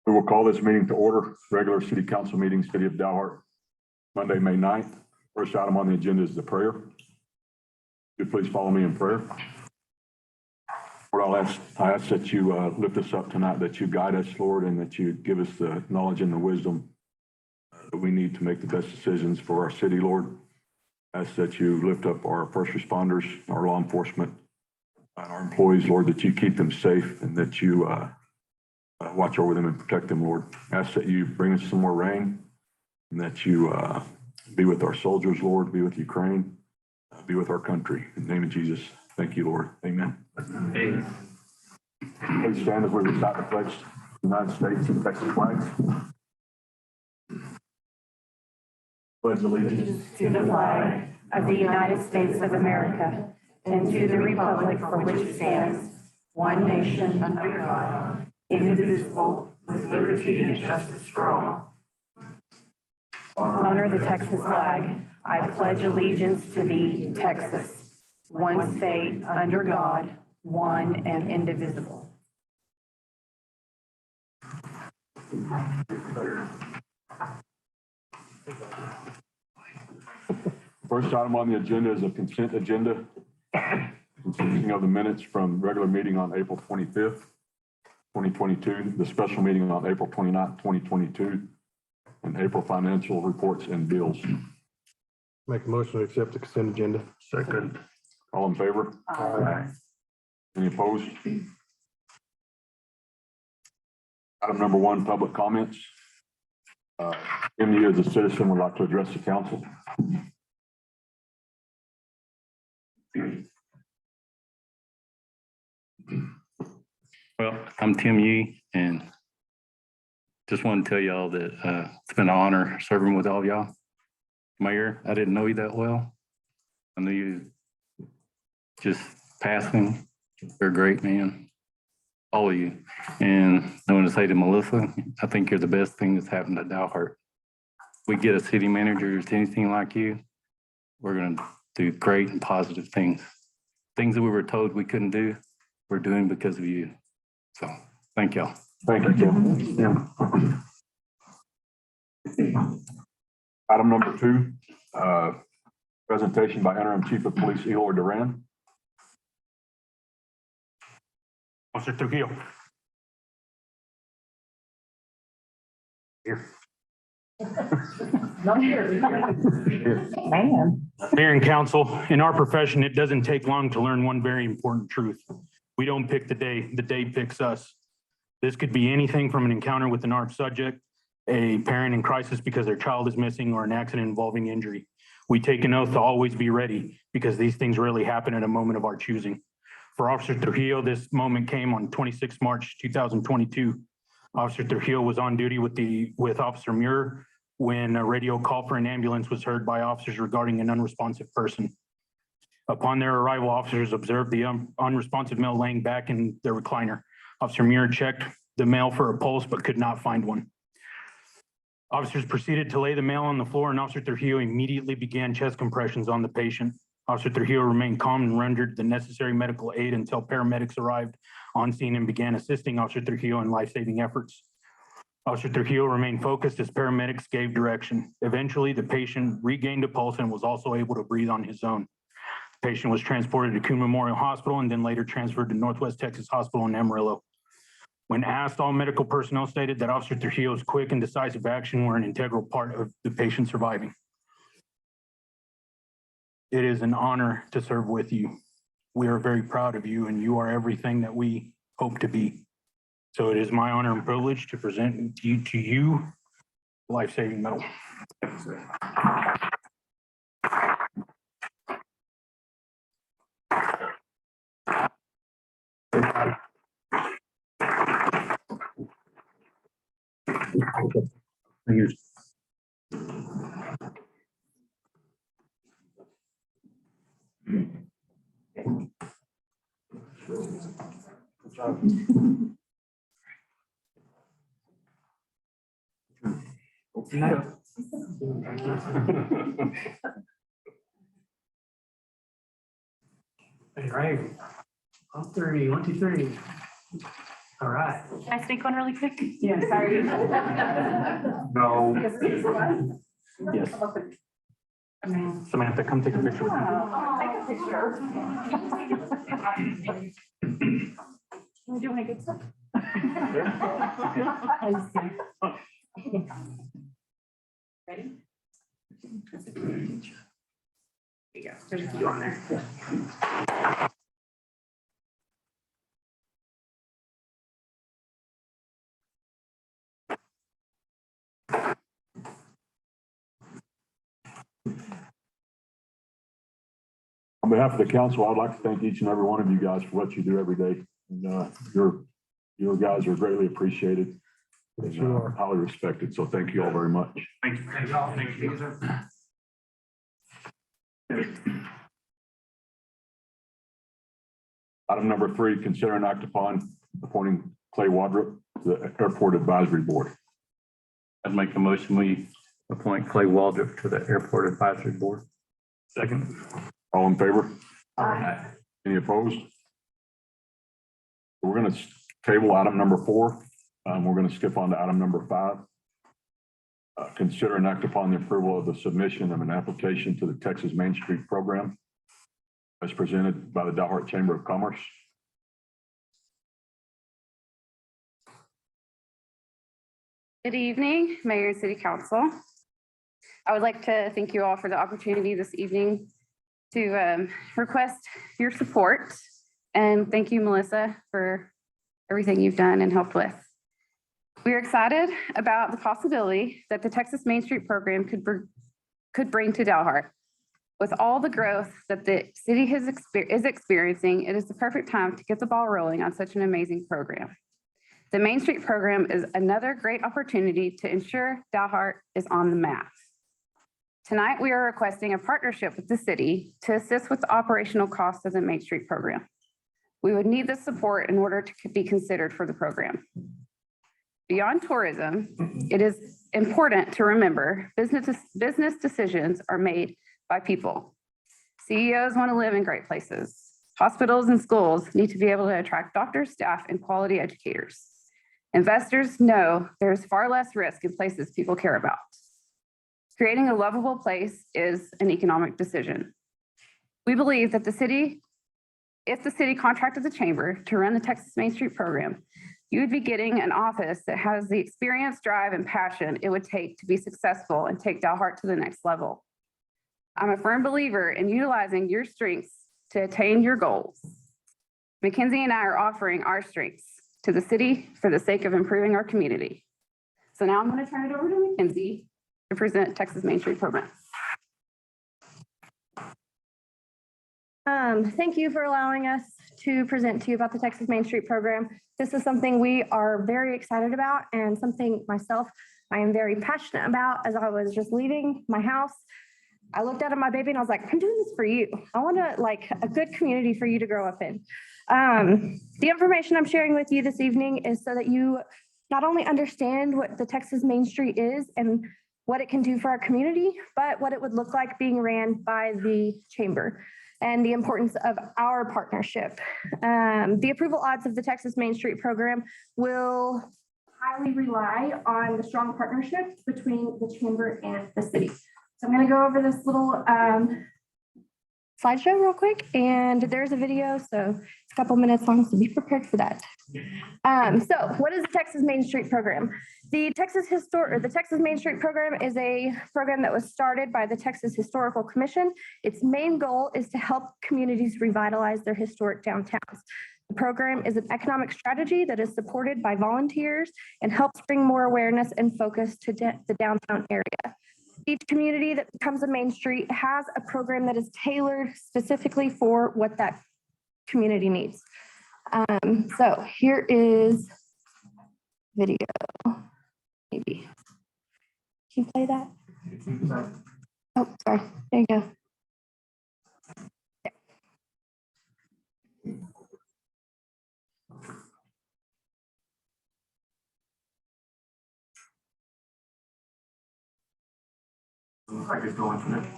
We will call this meeting to order. Regular City Council meeting, City of Dalhart, Monday, May 9th. First item on the agenda is the prayer. Would you please follow me in prayer? Lord, I ask that you lift us up tonight, that you guide us, Lord, and that you give us the knowledge and the wisdom that we need to make the best decisions for our city, Lord. I ask that you lift up our first responders, our law enforcement, and our employees, Lord, that you keep them safe and that you watch over them and protect them, Lord. I ask that you bring us some more rain and that you be with our soldiers, Lord, be with Ukraine, be with our country. In the name of Jesus, thank you, Lord. Amen. Amen. Please stand as we recite the pledge to the United States and Texas flags. Pledge allegiance to the flag of the United States of America and to the republic for which it stands, one nation under God, indivisible, with liberty and justice for all. Honor the Texas flag. I pledge allegiance to thee, Texas, one state under God, one and indivisible. First item on the agenda is a consent agenda consisting of the minutes from regular meeting on April 25th, 2022, the special meeting on April 29th, 2022, and April financial reports and bills. Make a motion to accept the consent agenda. Second. All in favor? Aye. Any opposed? Item number 1, public comments. You as a citizen would like to address the council. Well, I'm Tim Yee, and just want to tell y'all that it's been an honor serving with all y'all. Mayor, I didn't know you that well. I knew you just passing. You're a great man, all of you. And I want to say to Melissa, I think you're the best thing that's happened to Dalhart. We get a city manager who's anything like you, we're going to do great and positive things. Things that we were told we couldn't do, we're doing because of you. So thank y'all. Thank you, Tim. Item number 2, presentation by Interim Chief of Police Eloy Duran. Officer Trujillo. Here. Man. Mayor and council, in our profession, it doesn't take long to learn one very important truth. We don't pick the day picks us. This could be anything from an encounter with an armed subject, a parent in crisis because their child is missing, or an accident involving injury. We take an oath to always be ready because these things rarely happen at a moment of our choosing. For Officer Trujillo, this moment came on 26 March 2022. Officer Trujillo was on duty with Officer Muir when a radio call for an ambulance was heard by officers regarding an unresponsive person. Upon their arrival, officers observed the unresponsive male laying back in their recliner. Officer Muir checked the male for a pulse but could not find one. Officers proceeded to lay the male on the floor, and Officer Trujillo immediately began chest compressions on the patient. Officer Trujillo remained calm and rendered the necessary medical aid until paramedics arrived on scene and began assisting Officer Trujillo in life-saving efforts. Officer Trujillo remained focused as paramedics gave direction. Eventually, the patient regained a pulse and was also able to breathe on his own. The patient was transported to Coon Memorial Hospital and then later transferred to Northwest Texas Hospital in Amarillo. When asked, all medical personnel stated that Officer Trujillo's quick and decisive action were an integral part of the patient surviving. It is an honor to serve with you. We are very proud of you, and you are everything that we hope to be. So it is my honor and privilege to present to you life-saving medal. Here's No. All right. On 3, 1, 2, 3. All right. Can I sneak one really quick? Yeah, sorry. No. Yes. Samantha, come take a picture with me. Take a picture. Do you want to get some? Ready? There you go. There's a few on there. On behalf of the council, I'd like to thank each and every one of you guys for what you do every day. And your guys are greatly appreciated. Yes, And, you are. highly respected. So thank you all very much. Thank you. Thank you. Item number 3, consider an act upon appointing Clay Wadrup to the Airport Advisory Board. I'd make a motion, we appoint Clay Waldrop to the Airport Advisory Board. Second. All in favor? Aye. Any opposed? We're going to table item number 4. We're going to skip on to item number 5. Consider an act upon the approval of the submission of an application to the Texas Main Street Program as presented by the Dalhart Chamber of Commerce. Good evening, Mayor and City Council. I would like to thank you all for the opportunity this evening to request your support. And thank you, Melissa, for everything you've done and helped with. We are excited about the possibility that the Texas Main Street Program could bring to Dalhart. With all the growth that the city is experiencing, it is the perfect time to get the ball rolling on such an amazing program. The Main Street Program is another great opportunity to ensure Dalhart is on the map. Tonight, we are requesting a partnership with the city to assist with the operational costs of the Main Street Program. We would need this support in order to be considered for the program. Beyond tourism, it is important to remember business decisions are made by people. CEOs want to live in great places. Hospitals and schools need to be able to attract doctors, staff, and quality educators. Investors know there's far less risk in places people care about. Creating a lovable place is an economic decision. We believe that if the city contracted the chamber to run the Texas Main Street Program, you would be getting an office that has the experience, drive, and passion it would take to be successful and take Dalhart to the next level. I'm a firm believer in utilizing your strengths to attain your goals. Mackenzie and I are offering our strengths to the city for the sake of improving our community. So now I'm going to turn it over to Mackenzie to present Texas Main Street Program. Thank you for allowing us to present to you about the Texas Main Street Program. This is something we are very excited about and something myself I am very passionate about. As I was just leaving my house, I looked out at my baby and I was like, I'm doing this for you. I want a good community for you to grow up in. The information I'm sharing with you this evening is so that you not only understand what the Texas Main Street is and what it can do for our community, but what it would look like being ran by the chamber and the importance of our partnership. The approval odds of the Texas Main Street Program will highly rely on the strong partnership between the chamber and the city. So I'm going to go over this little slideshow real quick, and there's a video, so it's a couple minutes long, so be prepared for that. So what is the Texas Main Street Program? The Texas Main Street Program is a program that was started by the Texas Historical Commission. Its main goal is to help communities revitalize their historic downtowns. The program is an economic strategy that is supported by volunteers and helps bring more awareness and focus to the downtown area. Each community that becomes a Main Street has a program that is tailored specifically for what that community needs. So here is video. Maybe. Can you play that? Oh, sorry. There you go.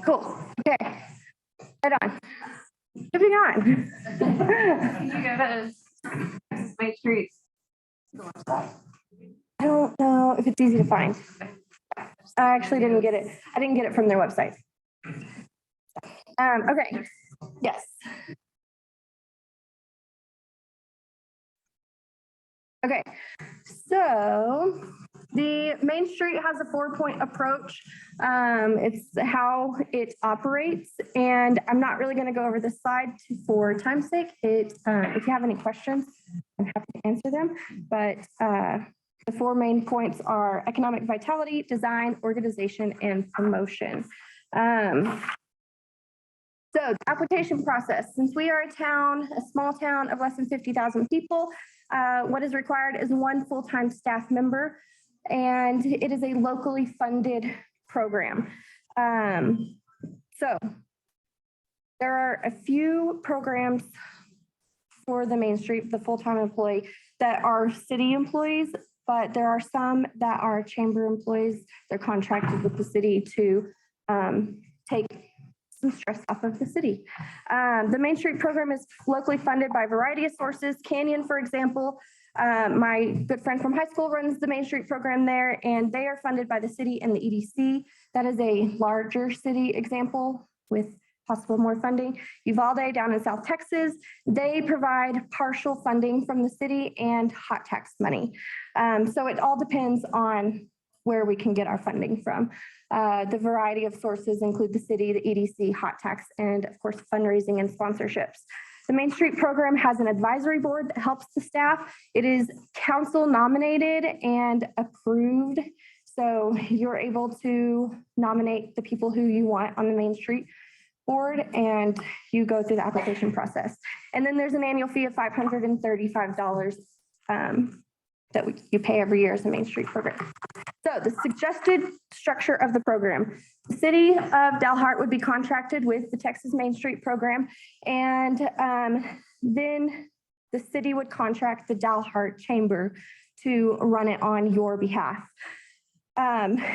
Cool. Okay. Right on. Moving on. You go to Texas Main Street I don't know if it's easy to find. I actually didn't get it. I didn't get it from their website. Okay, yes. Okay, so the Main Street has a 4-point approach. It's how it operates, and I'm not really going to go over this slide for time's sake. If you have any questions, I'm happy to answer them. But the 4 main points are economic vitality, design, organization, and promotion. So the application process, since we are a small town of less than 50,000 people, what is required is 1 full-time staff member, and it is a locally funded program. So there are a few programs for the Main Street, the full-time employee, that are city employees, but there are some that are chamber employees. They're contracted with the city to take some stress off of the city. The Main Street program is locally funded by a variety of sources. Canyon, for example, my good friend from high school runs the Main Street program there, and they are funded by the city and the EDC. That is a larger city example with possible more funding. Uvalde down in South Texas, they provide partial funding from the city and hot tax money. So it all depends on where we can get our funding from. The variety of sources include the city, the EDC, hot tax, and of course, fundraising and sponsorships. The Main Street program has an advisory board that helps the staff. It is council nominated and approved. So you're able to nominate the people who you want on the Main Street board, and you go through the application process. And then there's an annual fee of $535 that you pay every year as a Main Street program. So the suggested structure of the program, the city of Dalhart would be contracted with the Texas Main Street program, and then the city would contract the Dalhart Chamber to run it on your behalf.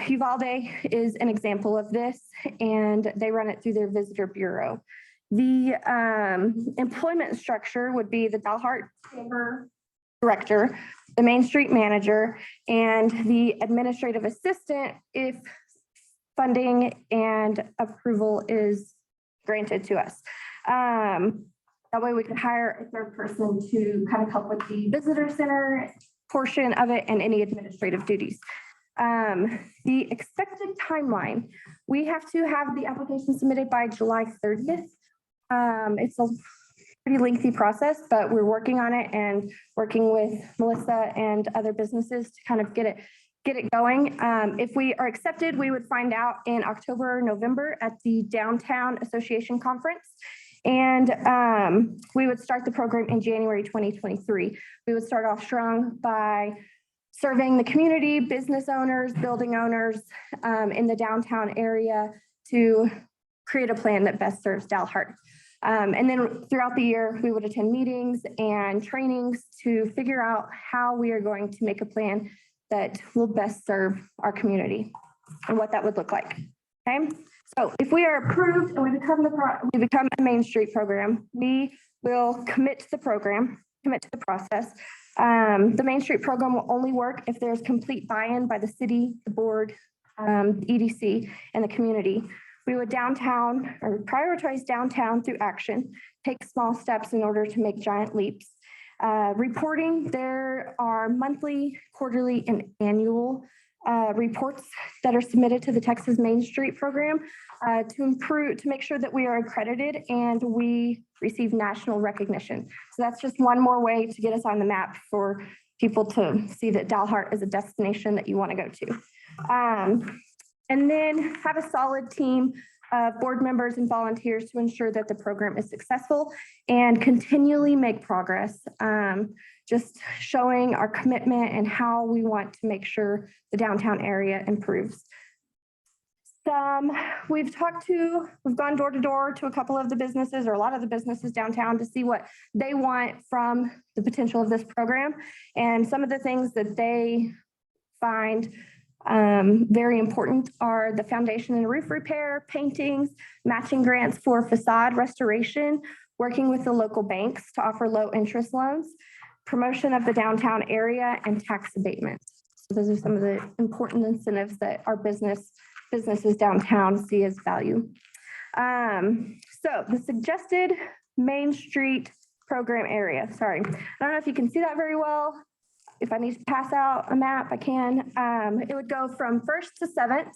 Uvalde is an example of this, and they run it through their visitor bureau. The employment structure would be the Dalhart Chamber Director, the Main Street Manager, and the administrative assistant if funding and approval is granted to us. That way we can hire a 3rd person to kind of help with the visitor center portion of it and any administrative duties. The expected timeline, we have to have the application submitted by July 30th. It's a pretty lengthy process, but we're working on it and working with Melissa and other businesses to kind of get it going. If we are accepted, we would find out in October or November at the Downtown Association Conference. And we would start the program in January 2023. We would start off strong by surveying the community, business owners, building owners in the downtown area to create a plan that best serves Dalhart. And then throughout the year, we would attend meetings and trainings to figure out how we are going to make a plan that will best serve our community and what that would look like. Okay, so if we are approved and we become a Main Street program, we will commit to the program, commit to the process. The Main Street program will only work if there's complete buy-in by the city, the board, EDC, and the community. We would prioritize downtown through action, take small steps in order to make giant leaps. Reporting, there are monthly, quarterly, and annual reports that are submitted to the Texas Main Street program to make sure that we are accredited and we receive national recognition. So that's just one more way to get us on the map for people to see that Dalhart is a destination that you want to go to. And then have a solid team of board members and volunteers to ensure that the program is successful and continually make progress. Just showing our commitment and how we want to make sure the downtown area improves. We've gone door to door to a couple of the businesses or a lot of the businesses downtown to see what they want from the potential of this program. And some of the things that they find very important are the foundation and roof repair, paintings, matching grants for facade restoration, working with the local banks to offer low interest loans, promotion of the downtown area, and tax abatement. So those are some of the important incentives that our businesses downtown see as value. So the suggested Main Street program area, sorry, I don't know if you can see that very well. If I need to pass out a map, I can. It would go from 1st to 7th,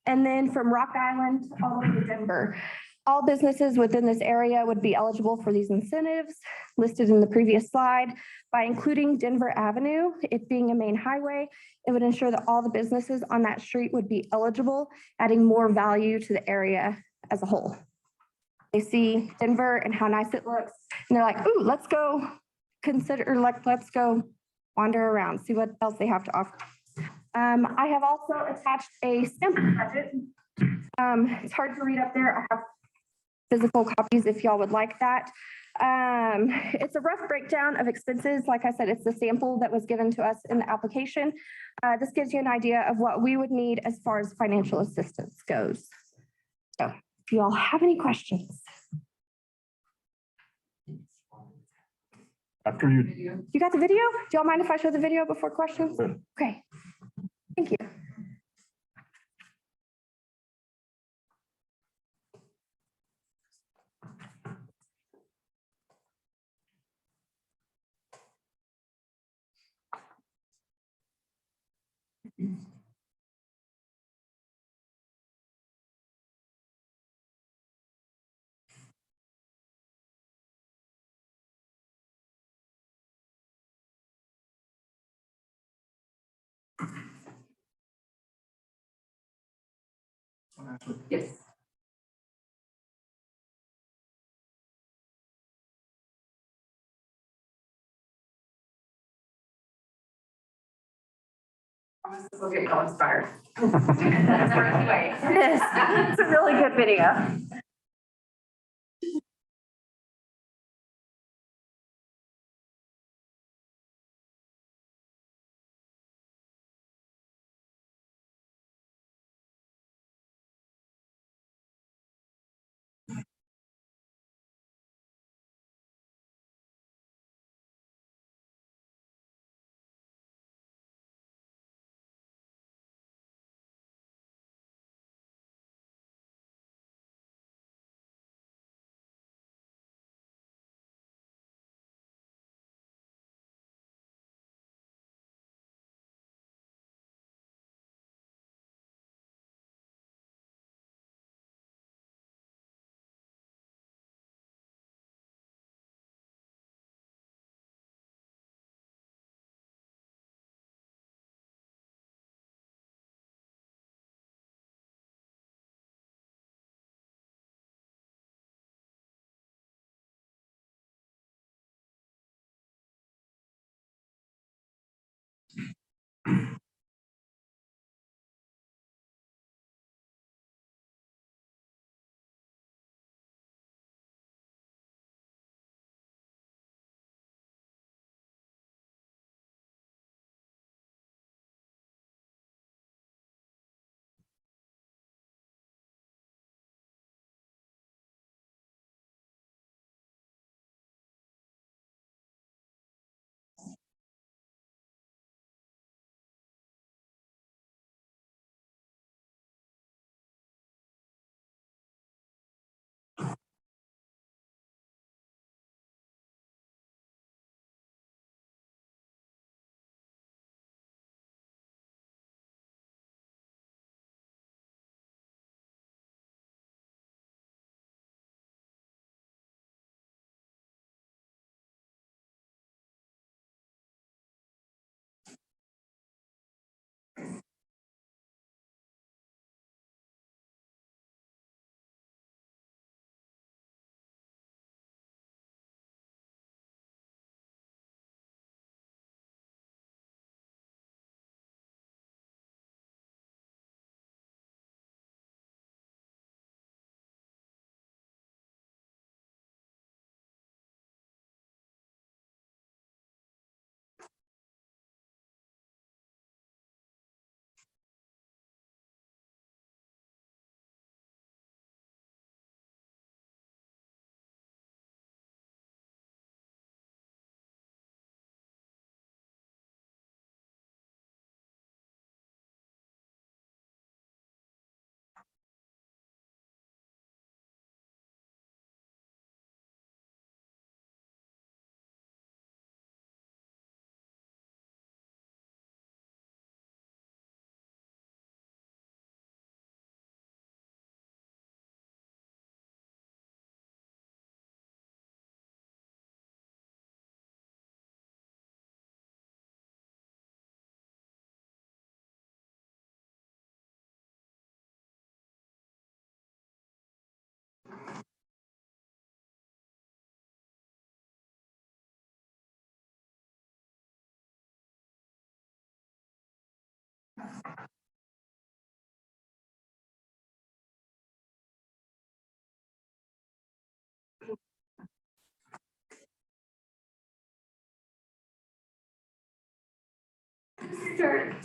and then from Rock Island all the way to Denver. All businesses within this area would be eligible for these incentives listed in the previous slide. By including Denver Avenue, it being a main highway, it would ensure that all the businesses on that street would be eligible, adding more value to the area as a whole. They see Denver and how nice it looks, and they're like, ooh, let's go let's go wander around, see what else they have to offer. I have also attached a sample budget. It's hard to read up there. I have physical copies if y'all would like that. It's a rough breakdown of expenses. Like I said, it's the sample that was given to us in the application. This gives you an idea of what we would need as far as financial assistance goes. So if you all have any questions. After you, You got the video? Do y'all mind if I show the video before questions? Sure. Okay. Thank you. Yes. This will get y'all inspired. That's our way. It is. It's a really good video.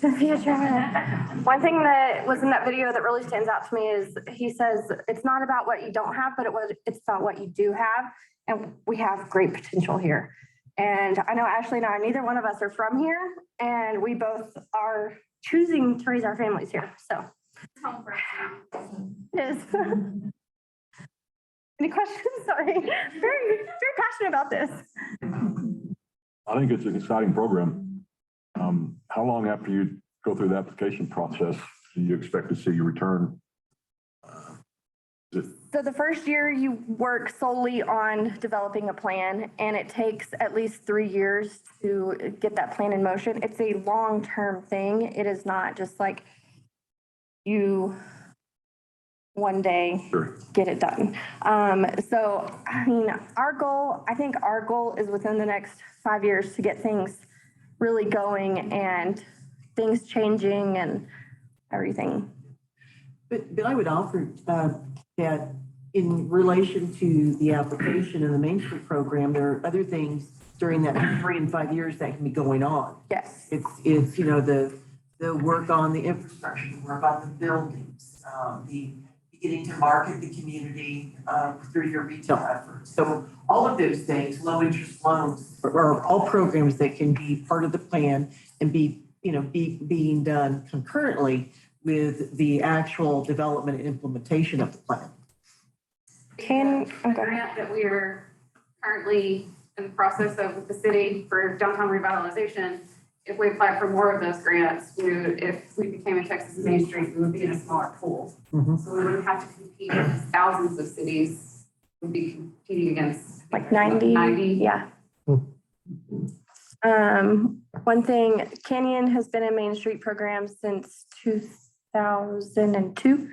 One thing that was in that video that really stands out to me is he says, it's not about what you don't have, but it's about what you do have. And we have great potential here. And I know Ashley and I, neither one of us are from here, and we both are choosing to raise our families here, so. Yes. Any questions? Sorry, very passionate about this. I think it's an exciting program. How long after you go through the application process do you expect to see your return? So the first year you work solely on developing a plan, and it takes at least 3 years to get that plan in motion. It's a long-term thing. It is not just like you one day Sure. get it done. So, I mean, I think our goal is within the next 5 years to get things really going and things changing and everything. But I would offer that in relation to the application and the Main Street program, there are other things during that 3 and 5 years that can be going on. Yes. It's, you know, the work on the infrastructure, the work on the buildings, the beginning to market the community through your retail efforts. So all of those things, low interest loans, are all programs that can be part of the plan and be, you know, being done concurrently with the actual development and implementation of the plan. Grant that we are currently in the process of with the city for downtown revitalization. If we apply for more of those grants, if we became a Texas Main Street, we would be in a smaller pool. Mhm. So we wouldn't have to compete with thousands of cities. We'd be competing against. Like 90. 90. Yeah. One thing, Canyon has been a Main Street program since 2002.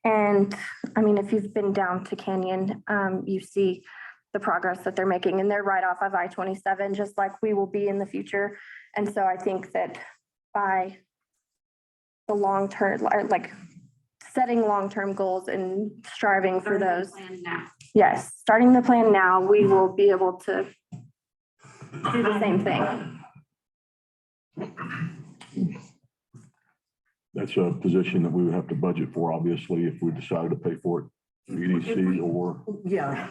And I mean, if you've been down to Canyon, you see the progress that they're making, and they're right off of I-27, just like we will be in the future. And so I think that by the long term, like setting long-term goals and striving for those. Plan now. Yes, starting the plan now, we will be able to do the same thing. That's a position that we would have to budget for, obviously, if we decided to pay for it, EDC or. Yeah,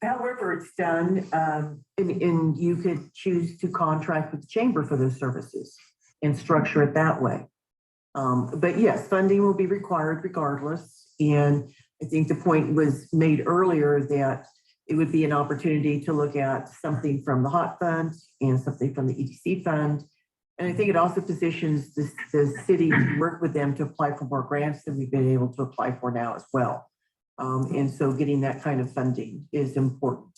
however it's done, and you could choose to contract with the chamber for those services and structure it that way. But yes, funding will be required regardless. And I think the point was made earlier that it would be an opportunity to look at something from the HOT fund and something from the EDC fund. And I think it also positions the city to work with them to apply for more grants than we've been able to apply for now as well. And so getting that kind of funding is important.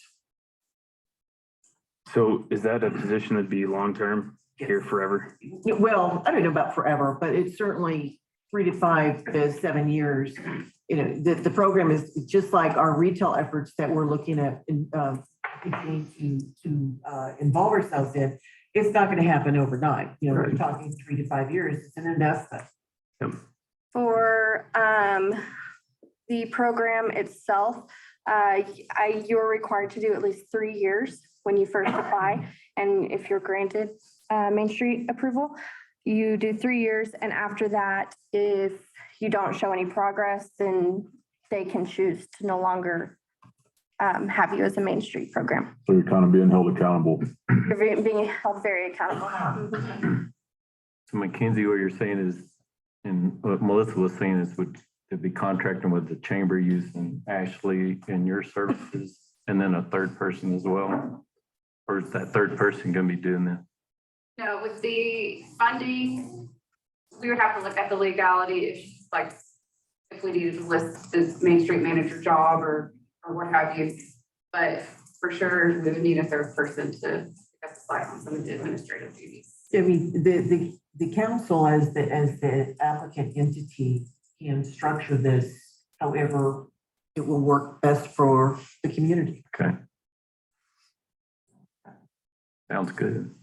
So is that a position that'd be long-term here forever? Yeah, well, I don't know about forever, but it's certainly 3 to 5 to 7 years. You know, the program is just like our retail efforts that we're looking at beginning to involve ourselves in. It's not going to happen overnight. You know, we're talking 3 to 5 years. It's an investment. For the program itself, you're required to do at least 3 years when you first apply. And if you're granted Main Street approval, you do 3 years. And after that, if you don't show any progress, then they can choose to no longer have you as a Main Street program. So you're kind of being held accountable. You're being held very accountable. So Mackenzie, what you're saying is, and what Melissa was saying is would to be contracting with the chamber using Ashley and your services, and then a third person as well? Or is that third person gonna be doing that? No, with the funding, we would have to look at the legality issues, like if we needed to list this Main Street manager job or what have you. But for sure, we would need a third person to pick up the slack on some of the administrative duties. I mean, the council as the applicant entity can structure this however it will work best for the community. Okay. Sounds good.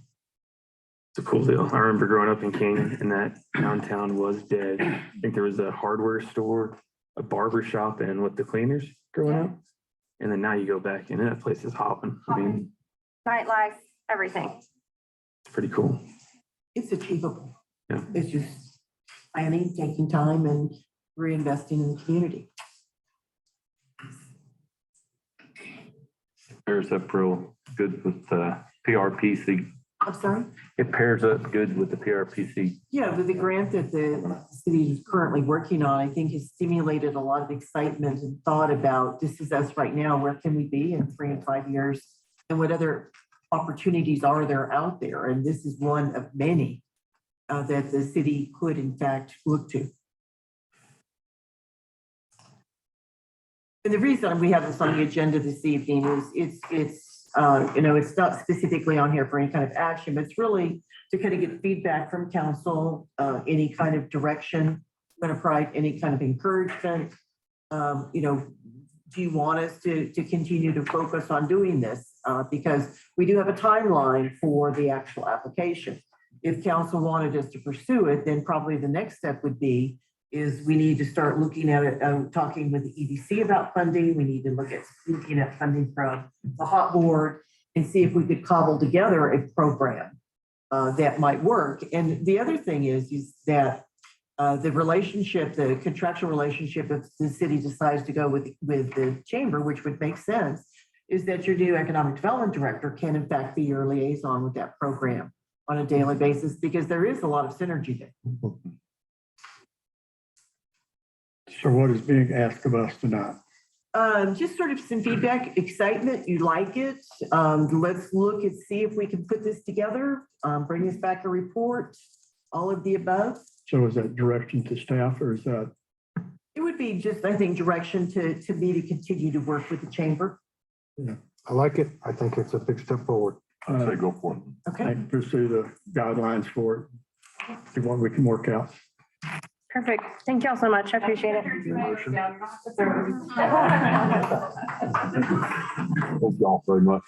It's a cool deal. I remember growing up in Canyon and that downtown was dead. I think there was a hardware store, a barber shop, and with the cleaners growing up. And then now you go back and that place is hopping. I mean, Nightlife, everything. it's pretty cool. It's achievable. Yeah. It's just planning, taking time and reinvesting in the community. Pairs up real good with PRPC. I'm sorry? It pairs up good with the PRPC. Yeah, with the grant that the city is currently working on, I think has stimulated a lot of excitement and thought about this is us right now. Where can we be in 3 and 5 years? And what other opportunities are there out there? And this is one of many that the city could in fact look to. And the reason we have this on the agenda this evening is it's not specifically on here for any kind of action, but it's really to kind of get feedback from council, any kind of direction, going to provide any kind of encouragement. Do you want us to continue to focus on doing this? Because we do have a timeline for the actual application. If council wanted us to pursue it, then probably the next step would be we need to start looking at it, talking with the EDC about funding. We need to looking at funding from the hot board and see if we could cobble together a program that might work. And the other thing is that the contractual relationship, if the city decides to go with the chamber, which would make sense, is that your new economic development director can in fact be your liaison with that program on a daily basis, because there is a lot of synergy there. So what is being asked of us tonight? Just sort of some feedback, excitement, you like it. Let's look and see if we can put this together, bring us back a report, all of the above. So is that direction to staff or is that? It would be just, I think, direction to me to continue to work with the chamber. I like it. I think it's a big step forward. I'd say go for it. Okay. Pursue the guidelines for it, see what we can work out. Perfect. Thank you all so much. I appreciate it. Thank y'all very much.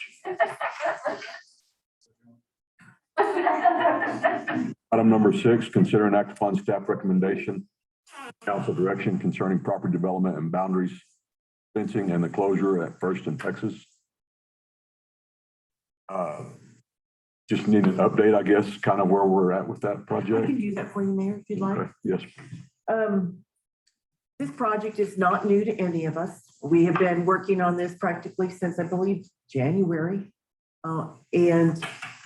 Item number 6, consider and act upon staff recommendation, council direction concerning property development and boundaries, fencing and the closure at First and Texas. Just need an update, I guess, kind of where we're at with that I project. can do that for you, Mayor, if you'd like. Okay, yes. This project is not new to any of us. We have been working on this practically since, I believe, January. And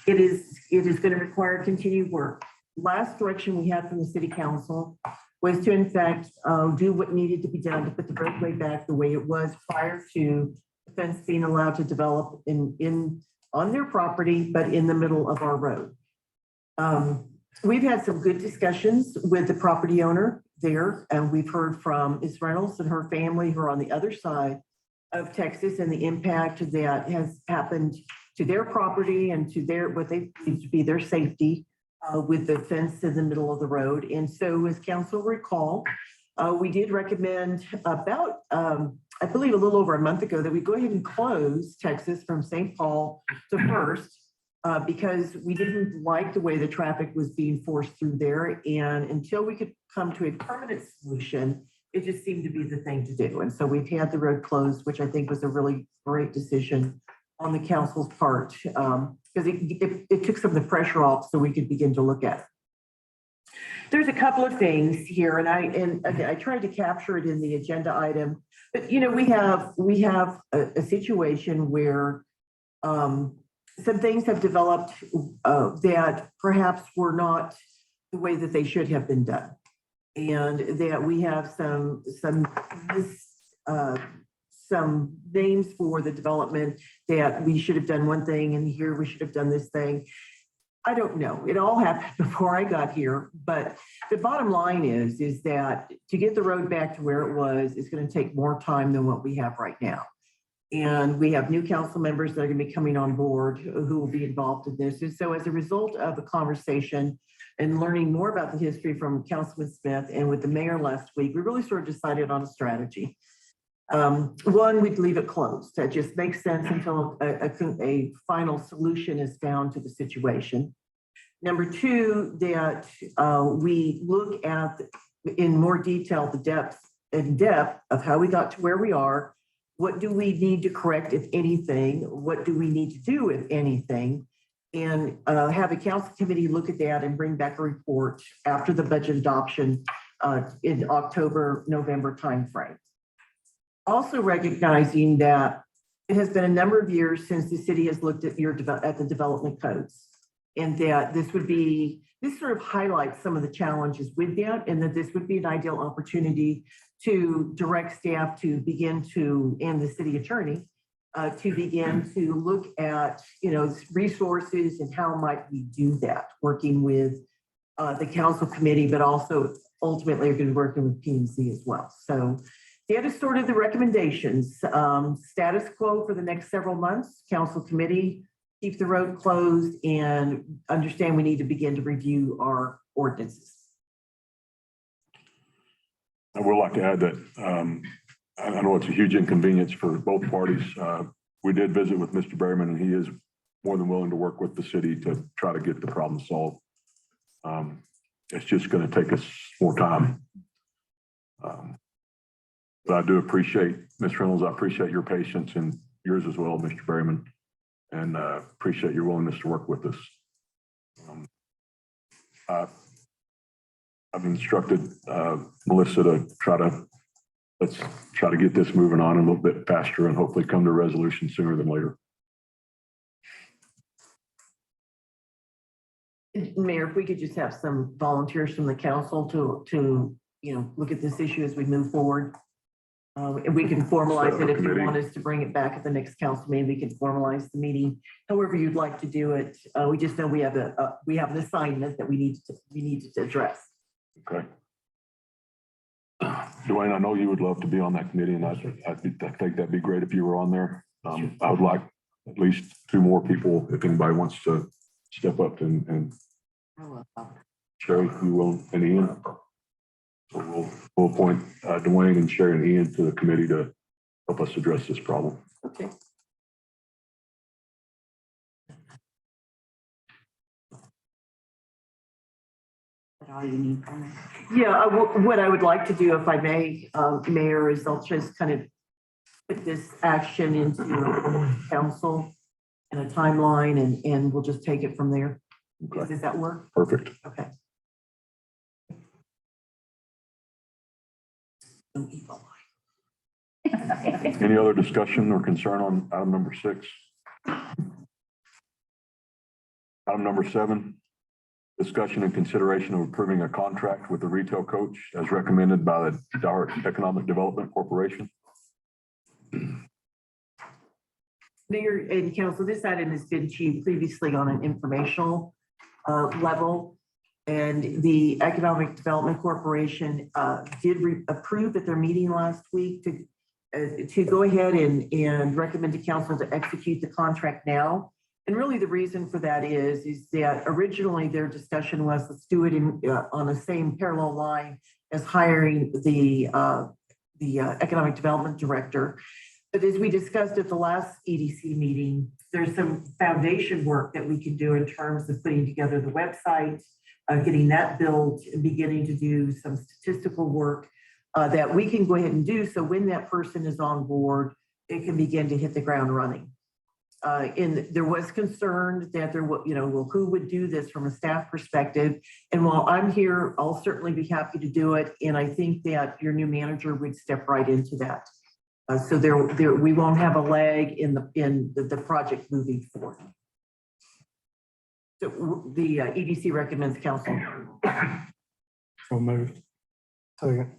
it is going to require continued work. Last direction we had from the city council was to, in fact, do what needed to be done to put the roadway back the way it was prior to the fence being allowed to develop on their property, but in the middle of our road. We've had some good discussions with the property owner there, and we've heard from Ms. Reynolds and her family who are on the other side of Texas and the impact that has happened to their property and to what they believe to be their safety with the fence in the middle of the road. And so, as council recall, we did recommend about, I believe a little over a month ago, that we go ahead and close Texas from St. Paul to First because we didn't like the way the traffic was being forced through there. And until we could come to a permanent solution, it just seemed to be the thing to do. And so we've had the road closed, which I think was a really great decision on the council's part because it took some of the pressure off so we could begin to look at it. There's a couple of things here, and I tried to capture it in the agenda item, but we have a situation where some things have developed that perhaps were not the way that they should have been done, and that we have some names for the development that we should have done one thing, and here we should have done this thing. I don't know. It all happened before I got here, but the bottom line is that to get the road back to where it was, it's going to take more time than what we have right now. And we have new council members that are going to be coming on board who will be involved in this. And so as a result of a conversation and learning more about the history from Councilman Smith and with the mayor last week, we really sort of decided on a strategy. One, we'd leave it closed. That just makes sense until a final solution is found to the situation. Number two, that we look at in more detail the depth of how we got to where we are. What do we need to correct, if anything? What do we need to do, if anything? and have a council committee look at that and bring back a report after the budget adoption in October, November timeframe. Also recognizing that it has been a number of years since the city has looked at the development codes, and that this sort of highlights some of the challenges with that, and that this would be an ideal opportunity to direct staff to begin to, and the city attorney, to begin to look at, resources and how might we do that, working with the council committee, but also ultimately are going to be working with P&Z as well. So that is sort of the recommendations. Status quo for the next several months, council committee, keep the road closed, and understand we need to begin to review our ordinances. I would like to add that I know it's a huge inconvenience for both parties. We did visit with Mr. Berryman, and he is more than willing to work with the city to try to get the problem solved. It's just going to take us more time. But I do appreciate, Ms. Reynolds, I appreciate your patience and yours as well, Mr. Berryman, and appreciate your willingness to work with us. I've instructed Melissa to let's try to get this moving on a little bit faster and hopefully come to a resolution sooner than later. Mayor, if we could just have some volunteers from the council to look at this issue as we move forward. And we can formalize it if you want us to bring it back at the next council meeting. We can formalize the meeting however you'd like to do it. We just know we have an assignment that we need to address. Okay. Dwayne, I know you would love to be on that committee, and I think that'd be great if you were on there. I would like at least 2 more people if anybody wants to step up and Sherry, you will, and Ian. So we'll appoint Dwayne and Sherry and Ian to the committee to help us address this problem. Okay. Yeah, what I would like to do, if I may, Mayor, is I'll just kind of put this action into council and a timeline, and we'll just take it from there. Okay. Does that work? Perfect. Okay. Any other discussion or concern on item number 6? Item number 7, discussion and consideration of approving a contract with the retail coach as recommended by the Dalhart Economic Development Corporation. Mayor and council, this item has been to you previously on an informational level, and the Economic Development Corporation did approve at their meeting last week to go ahead and recommend to council to execute the contract now. And really the reason for that is that originally their discussion was, let's do it on the same parallel line as hiring the Economic Development Director. But as we discussed at the last EDC meeting, there's some foundation work that we can do in terms of putting together the website, getting that built, and beginning to do some statistical work that we can go ahead and do. So when that person is on board, it can begin to hit the ground running. And there was concern that there would, well, who would do this from a staff perspective? And while I'm here, I'll certainly be happy to do it. And I think that your new manager would step right into that. So we won't have a lag in the project moving forward. So the EDC recommends council. So moved. Second.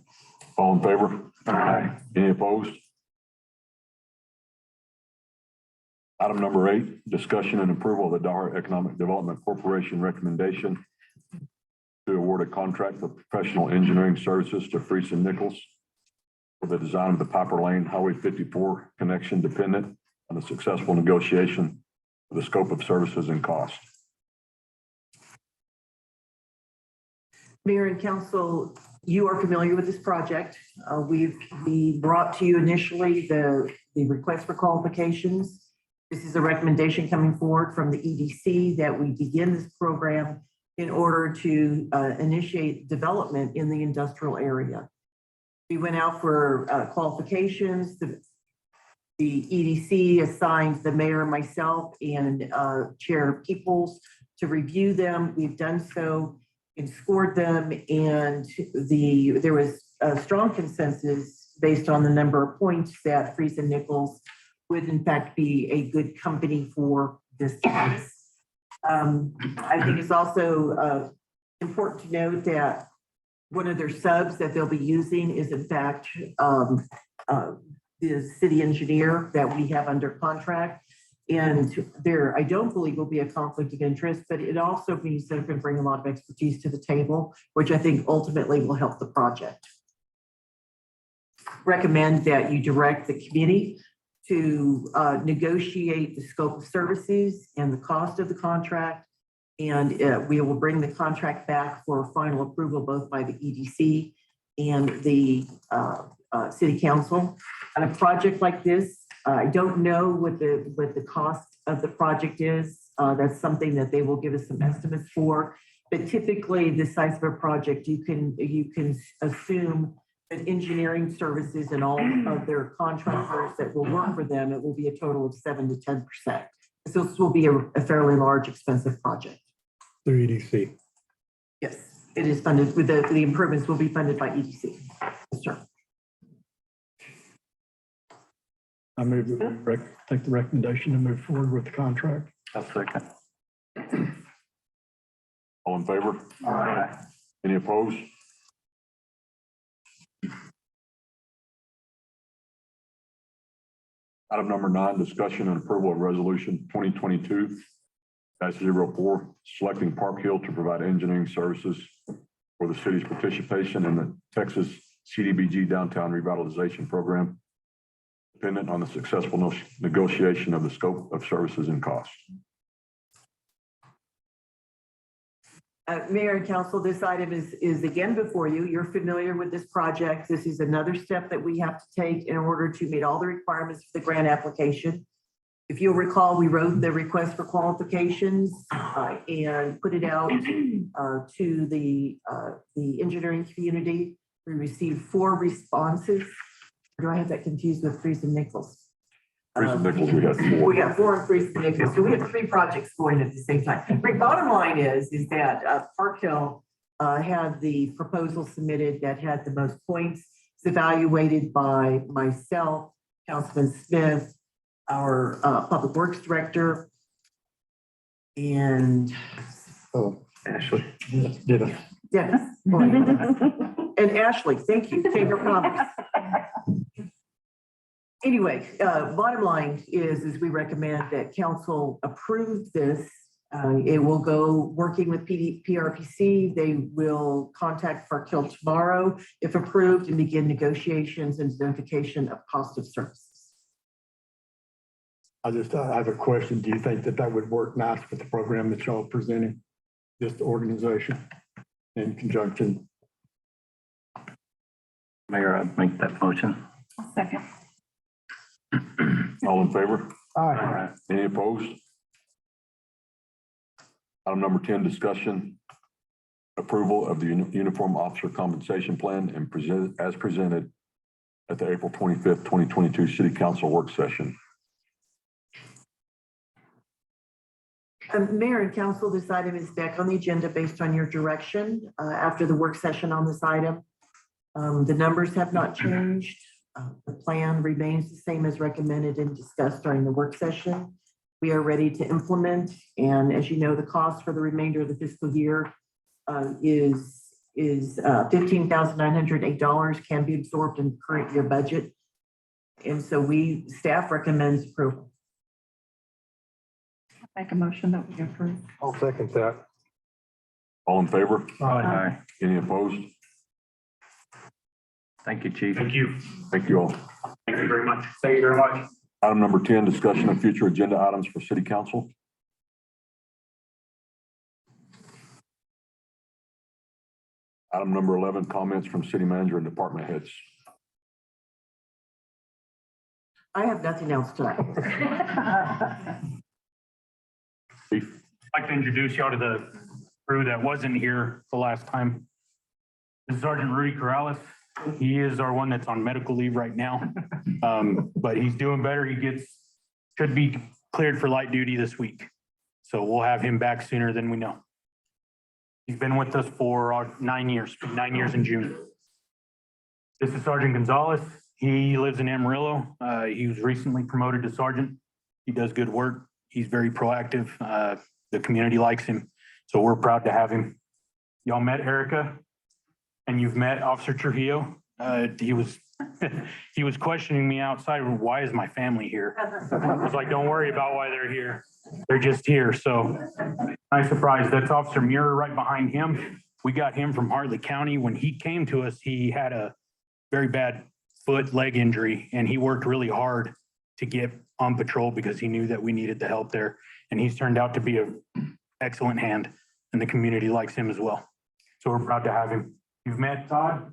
All in favor? Aye. Any opposed? Item number 8, discussion and approval of the Dalhart Economic Development Corporation recommendation to award a contract for professional engineering services to Freese and Nichols for the design of the Piper Lane Highway 54 connection dependent on the successful negotiation of the scope of services and cost. Mayor and council, you are familiar with this project. We brought to you initially the request for qualifications. This is a recommendation coming forward from the EDC that we begin this program in order to initiate development in the industrial area. We went out for qualifications. The EDC assigned the mayor, myself, and Chair Peoples to review them. We've done so and scored them, and there was a strong consensus based on the number of points that Freese and Nichols would in fact be a good company for this case. I think it's also important to note that one of their subs that they'll be using is in fact the city engineer that we have under contract. And there, I don't believe will be a conflict of interest, but it also means they're going to bring a lot of expertise to the table, which I think ultimately will help the project. Recommend that you direct the committee to negotiate the scope of services and the cost of the contract. And we will bring the contract back for final approval, both by the EDC and the city council. On a project like this, I don't know what the cost of the project is. That's something that they will give us some estimates for. But typically, the size of a project, you can assume that engineering services and all of their contractors that will work for them, it will be a total of 7 to 10%. So this will be a fairly large, expensive project. Through EDC. Yes, it is funded with the improvements will be funded by EDC. Yes, sir. I move that we take the recommendation to move forward with the contract. I'll second. All in favor? Aye. Any opposed? Item number 9, discussion and approval of resolution 2022-04, selecting Park Hill to provide engineering services for the city's participation in the Texas CDBG Downtown Revitalization Program, dependent on the successful negotiation of the scope of services and costs. Mayor and council, this item is again before you. You're familiar with this project. This is another step that we have to take in order to meet all the requirements for the grant application. If you'll recall, we wrote the request for qualifications and put it out to the engineering community. We received 4 responses. Or do I have that confused with Freese and Nichols? Freese and Nichols, we had 4. We got 4 and Freese and Nichols. So we have 3 projects going at the same time. The bottom line is that Park Hill had the proposal submitted that had the most points. It's evaluated by myself, Councilman Smith, our Public Works Director, and Ashley. Dennis. Dennis. And Ashley, thank you, Chamber of Commerce. Anyway, bottom line is we recommend that council approve this. It will go working with PRPC. They will contact Park Hill tomorrow, if approved, and begin negotiations and identification of cost of services. I have a question. Do you think that would work nice with the program that y'all presenting? This organization in conjunction? Mayor, I'd make that motion. Second. All in favor? Aye. Any opposed? Item number 10, discussion, approval of the uniform officer compensation plan and as presented at the April 25th, 2022 City Council work session. Mayor and council, this item is back on the agenda based on your direction after the work session on this item. The numbers have not changed. The plan remains the same as recommended and discussed during the work session. We are ready to implement, and as you know, the cost for the remainder of the fiscal year is $15,908, can be absorbed in the current year budget. And so staff recommends approval. Make a motion that we approve. I'll second that. All in favor? Aye. Any opposed? Thank you, Chief. Thank you. Thank you all. Thank you very much. Thank you very much. Item number 10, discussion of future agenda items for City Council. Item number 11, comments from city manager and department heads. I have nothing else tonight. Chief? I'd like to introduce y'all to the crew that wasn't here the last time. This is Sergeant Rudy Corrales. He is our one that's on medical leave right now. But he's doing better. Should be cleared for light duty this week. So we'll have him back sooner than we know. He's been with us for 9 years, 9 years in June. This is Sergeant Gonzalez. He lives in Amarillo. He was recently promoted to sergeant. He does good work. He's very proactive. The community likes him. So we're proud to have him. Y'all met Erica and you've met Officer Trujillo. He was he was questioning me outside. Why is my family here? I was like, don't worry about why they're here. They're just here. So nice surprise. That's Officer Muir right behind him. We got him from Hartley County. When he came to us, he had a very bad leg injury, and he worked really hard to get on patrol because he knew that we needed the help there. And he's turned out to be an excellent hand, and the community likes him as well. So we're proud to have him. You've met Todd,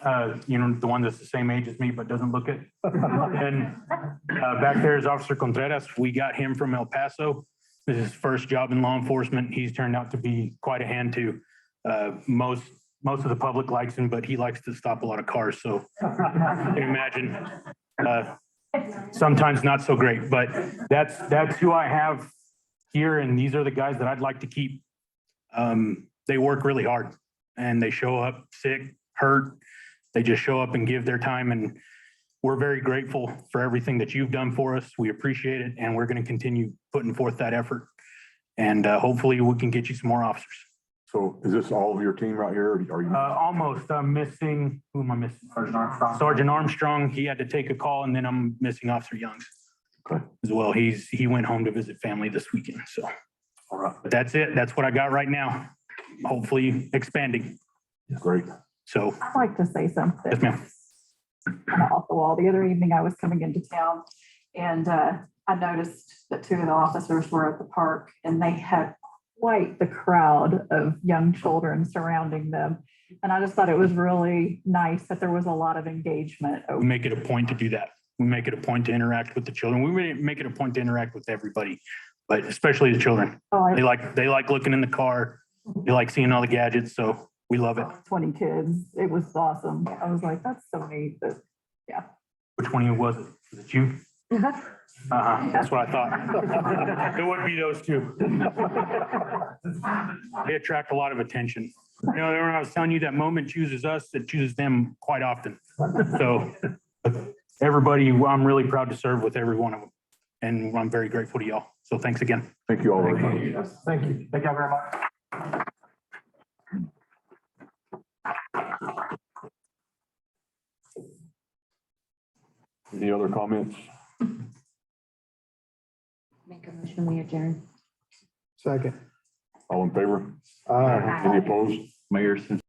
the one that's the same age as me, but doesn't look it. And back there is Officer Contreras. We got him from El Paso. This is his first job in law enforcement. He's turned out to be quite a hand too. Most of the public likes him, but he likes to stop a lot of cars. So you can imagine, sometimes not so great, but that's who I have here. And these are the guys that I'd like to keep. They work really hard and they show up sick, hurt. They just show up and give their time. And we're very grateful for everything that you've done for us. We appreciate it. And we're going to continue putting forth that effort. And hopefully we can get you some more officers. So is this all of your team right here? Or are you? Almost. I'm missing, who am I missing? Sergeant Armstrong. He had to take a call, and then I'm missing Officer Youngs Okay. as well. He went home to visit family this weekend. So All right. but that's it. That's what I got right now. Hopefully expanding. Great. So I'd like to say something. yes, ma'am. Kind of off the wall. The other evening I was coming into town and I noticed that two of the officers were at the park and they had quite the crowd of young children surrounding them. And I just thought it was really nice that there was a lot of engagement. We make it a point to do that. We make it a point to interact with the children. We make it a point to interact with everybody, but especially the children. Oh, They like looking in the car. They like seeing all the gadgets. So we love it. 20 kids. It was awesome. I was like, that's so neat. But Which one was it? Was it you? That's what I thought. It wouldn't be those two. They attract a lot of attention. When I was telling you that moment chooses us, it chooses them quite often. So everybody, I'm really proud to serve with every one of them. And I'm very grateful to y'all. So thanks again. Thank you all very much. Thank you. Thank you very much. Any other comments? Make a motion, we adjourn. Second. All in favor? Aye. Any opposed? Mayor, since